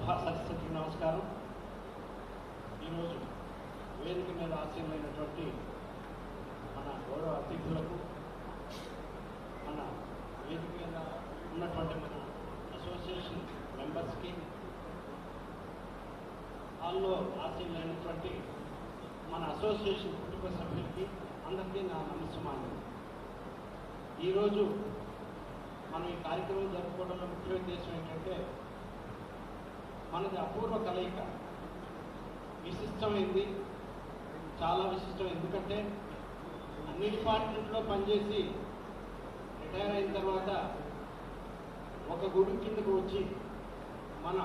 సభా సరస్వతికి నమస్కారం. ఈరోజు వేదిక మీద ఆశీర్వైనటువంటి మన గౌరవ అతిథులకు, మన వేదిక మీద ఉన్నటువంటి మన అసోసియేషన్ మెంబర్స్కి, హాల్లో ఆశీర్వైనటువంటి మన అసోసియేషన్ కుటుంబ సభ్యులకి అందరికీ నా నమస్కారం. ఈరోజు మనం ఈ కార్యక్రమం జరుపుకోవడంలో ముఖ్య ఉద్దేశం ఏంటంటే, మనది అపూర్వ కలయిక, విశిష్టమైంది, చాలా విశిష్టం. ఎందుకంటే అన్ని డిపార్ట్మెంట్లో పనిచేసి రిటైర్ అయిన తర్వాత ఒక గొడుగు కిందకు వచ్చి మన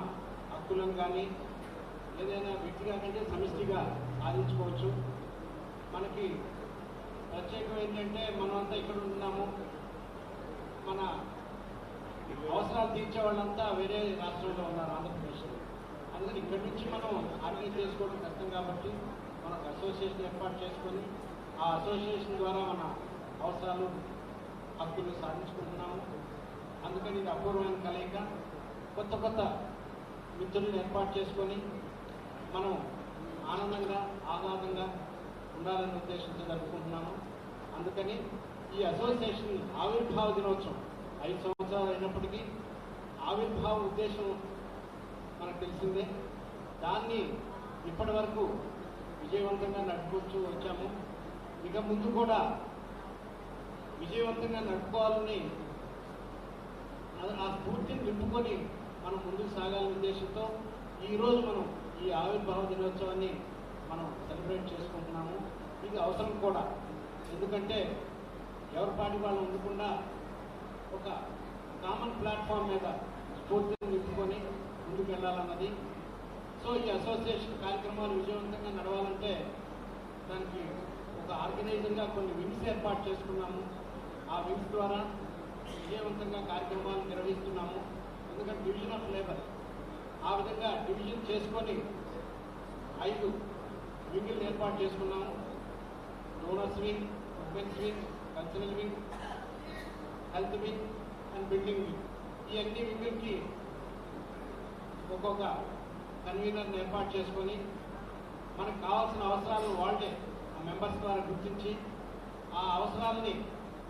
హక్కులను కానీ ఏదైనా వ్యక్తిగా కంటే సమిష్టిగా సాధించుకోవచ్చు. మనకి ప్రత్యేకం ఏంటంటే, మనమంతా ఇక్కడ ఉంటున్నాము, మన అవసరాలు తీర్చే వాళ్ళంతా వేరే రాష్ట్రంలో ఉన్నారు, ఆంధ్రప్రదేశ్లో. అందుకని ఇక్కడి నుంచి మనం ఆర్గనైజ్ చేసుకోవడం కష్టం కాబట్టి మనకు అసోసియేషన్ ఏర్పాటు చేసుకొని ఆ అసోసియేషన్ ద్వారా మన అవసరాలు హక్కులు సాధించుకుంటున్నాము. అందుకని ఇది అపూర్వమైన కలయిక. కొత్త కొత్త మిత్రులను ఏర్పాటు చేసుకొని మనం ఆనందంగా ఆహ్లాదంగా ఉండాలనే ఉద్దేశంతో జరుపుకుంటున్నాము. అందుకని ఈ అసోసియేషన్ ఆవిర్భావ దినోత్సవం 5 సంవత్సరాలు అయినప్పటికీ ఆవిర్భావ ఉద్దేశం మనకు తెలిసిందే. దాన్ని ఇప్పటి వరకు విజయవంతంగా నడుపుకొచ్చు వచ్చాము. ఇక ముందు కూడా విజయవంతంగా నడుపుకోవాలని ఆ స్ఫూర్తిని నింపుకొని మనం ముందుకు సాగాలనే ఉద్దేశంతో ఈరోజు మనం ఈ ఆవిర్భావ దినోత్సవాన్ని మనం సెలబ్రేట్ చేసుకుంటున్నాము. ఇది అవసరం కూడా. ఎందుకంటే ఎవరి పాటి వాళ్ళు ఉండకుండా ఒక కామన్ ప్లాట్ఫామ్ మీద స్ఫూర్తిని నింపుకొని ముందుకు వెళ్ళాలన్నది. సో ఈ అసోసియేషన్ కార్యక్రమాలు విజయవంతంగా నడవాలంటే దానికి ఒక ఆర్గనైజర్గా కొన్ని వింగ్స్ ఏర్పాటు చేసుకున్నాము. ఆ వింగ్స్ ద్వారా విజయవంతంగా కార్యక్రమాలు నిర్వహిస్తున్నాము. ఎందుకంటే డివిజన్ ఆఫ్ లేబర్ ఆ విధంగా డివిజన్ చేసుకొని 5 వింగులు ఏర్పాటు చేసుకున్నాము. Donors wing, women's wing, cultural wing, health wing and building wing. ఈ అన్ని వింగులకి ఒక్కొక్క కన్వీనర్ని ఏర్పాటు చేసుకొని మనకు కావాల్సిన అవసరాలను వాళ్ళే ఆ మెంబర్స్ ద్వారా గుర్తించి ఆ అవసరాలని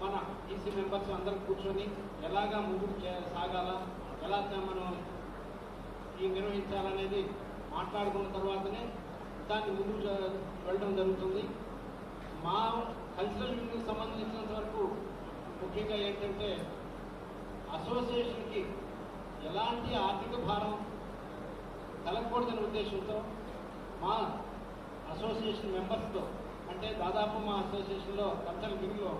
మన ఈసీ మెంబర్స్ అందరూ కూర్చొని ఎలాగా ముందుకు సాగాలా, ఎలా మనం ఈ నిర్వహించాలనేది మాట్లాడుకున్న తర్వాతనే దాన్ని ముందుకు వెళ్ళడం జరుగుతుంది. మా కల్చరల్ వింగ్కి సంబంధించినంత వరకు ముఖ్యంగా ఏంటంటే, అసోసియేషన్కి ఎలాంటి ఆర్థిక భారం కలగకూడదనే ఉద్దేశంతో మా అసోసియేషన్ మెంబర్స్తో, అంటే దాదాపు మా అసోసియేషన్లో కల్చరల్ వింగ్లో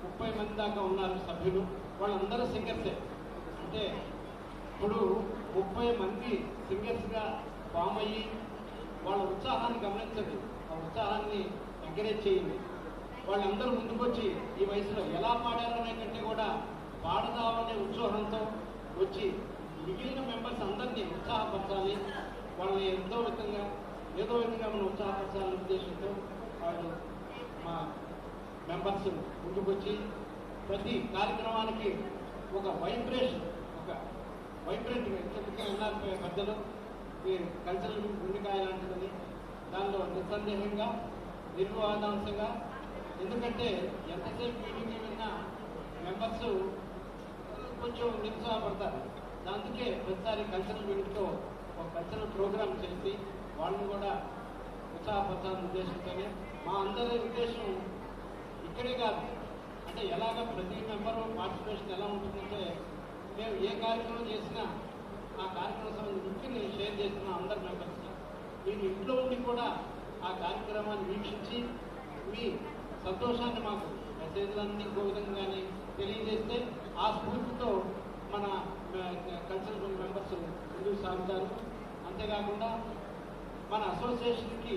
30 మంది దాకా ఉన్నారు సభ్యులు. వాళ్ళందరూ సింగర్సే. అంటే ఇప్పుడు 30 మంది సింగర్స్గా ఫామ్ అయ్యి వాళ్ళ ఉత్సాహాన్ని గమనించండి, ఆ ఉత్సాహాన్ని ఎంకరేజ్ చేయండి. వాళ్ళందరూ ముందుకొచ్చి ఈ వయసులో ఎలా పాడారనే కంటే కూడా పాడదామనే ఉత్సాహంతో వచ్చి మిగిలిన మెంబర్స్ అందరినీ ఉత్సాహపరచాలి, వాళ్ళని ఏదో విధంగా మనం ఉత్సాహపరచాలనే ఉద్దేశంతో వాళ్ళు మా మెంబర్స్ ముందుకొచ్చి ప్రతి కార్యక్రమానికి ఒక వైబ్రేంట్ ఉన్నారు పెద్దలు. ఈ కల్చరల్ గుండెకాయ లాంటిదని దానిలో నిస్సందేహంగా నిర్వివాదాంశంగా, ఎందుకంటే ఎంతసేపు మీటింగ్ విన్నా మెంబర్స్ కొంచెం నిరుత్సాహపడతారు. అందుకే ప్రతిసారి కల్చరల్ మీటింగ్తో ఒక కల్చరల్ ప్రోగ్రామ్ చేసి వాళ్ళని కూడా ఉత్సాహపరచాలనే ఉద్దేశంతోనే మా అందరి ఉద్దేశం ఇక్కడే కాదు. అంటే ఎలాగ ప్రతి మెంబరు పార్టిసిపేషన్ ఎలా ఉంటుందంటే, మేము ఏ కార్యక్రమం చేసినా ఆ కార్యక్రమం సంబంధించి నేను షేర్ చేస్తున్నాను అందరి మెంబర్స్కి. మీరు ఇంట్లో ఉండి కూడా ఆ కార్యక్రమాన్ని వీక్షించి మీ సంతోషాన్ని మాకు మెసేజ్లన్నీ ఇంకో విధంగానే తెలియజేస్తే ఆ స్ఫూర్తితో మన కల్చరల్ మెంబర్స్ ముందుకు సాగుతారు. అంతేకాకుండా మన అసోసియేషన్కి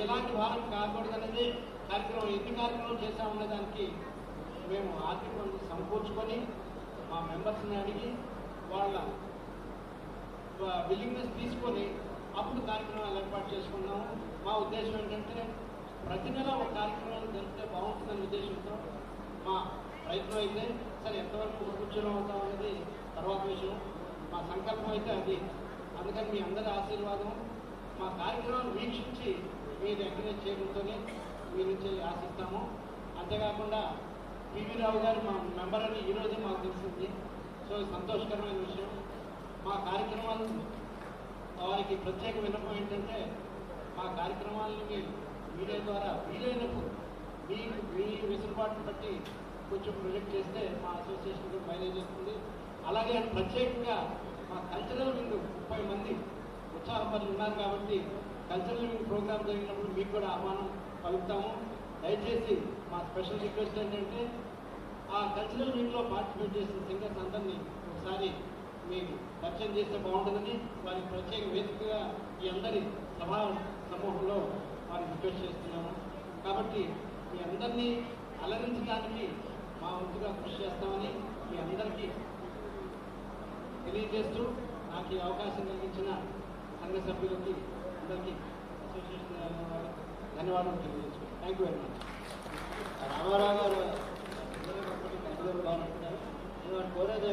ఎలాంటి భారం కాకూడదనేది కార్యక్రమం, ఎన్ని కార్యక్రమాలు చేశామనే దానికి మేము ఆర్థిక సమకూర్చుకొని మా మెంబర్స్ని అడిగి వాళ్ళ విల్లింగ్నెస్ తీసుకొని అప్పుడు కార్యక్రమాలు ఏర్పాటు చేసుకున్నాము. మా ఉద్దేశం ఏంటంటే, ప్రతి నెల ఒక కార్యక్రమం జరిగితే బాగుంటుందనే ఉద్దేశంతో మా ప్రయత్నం అయితే. సరే, ఎంతవరకు కూర్చొని అవుతాం అనేది తర్వాత విషయం. మా సంకల్పం అయితే అది. అందుకని మీ అందరి ఆశీర్వాదం మా కార్యక్రమాన్ని వీక్షించి మీరు ఎంకరేజ్ చేయడంతోనే మీ నుంచి ఆశిస్తాము. అంతేకాకుండా పివి రావు గారు మా మెంబర్ అని ఈరోజే మాకు తెలిసింది. సో సంతోషకరమైన విషయం. మా కార్యక్రమాలు వారికి ప్రత్యేక విన్నపం ఏంటంటే మా కార్యక్రమాలని మీడియా ద్వారా వీలైనప్పుడు మీ వెసులుబాటును బట్టి కొంచెం ప్రొజెక్ట్ చేస్తే మా అసోసియేషన్ కూడా మైలేజ్ చేస్తుంది. అలాగే ప్రత్యేకంగా మా కల్చరల్ వింగ్ 30 మంది ఉత్సాహపరులు ఉన్నారు కాబట్టి కల్చరల్ వింగ్ ప్రోగ్రామ్ జరిగినప్పుడు మీకు కూడా ఆహ్వానం పలుకుతాము. దయచేసి మా స్పెషల్ రిక్వెస్ట్ ఏంటంటే ఆ కల్చరల్ వింగ్లో పార్టిసిపేట్ చేసిన సింగర్స్ అందరినీ ఒకసారి మీకు పరిచయం చేస్తే బాగుంటుందని వారికి ప్రత్యేక వేదికగా ఈ అందరి సమూహంలో వారిని రిక్వెస్ట్ చేస్తున్నాము. కాబట్టి మీ అందరినీ అలరించడానికి మా వంతుగా కృషి చేస్తామని మీ అందరికీ తెలియజేస్తూ నాకు ఈ అవకాశం కలిగించిన సంఘ సభ్యులకి అందరికీ అసోసియేషన్ ధన్యవాదాలు తెలియజేస్తున్నాను. Thank you very much. Ramarao గారు బాగుంటున్నారు. కోరేది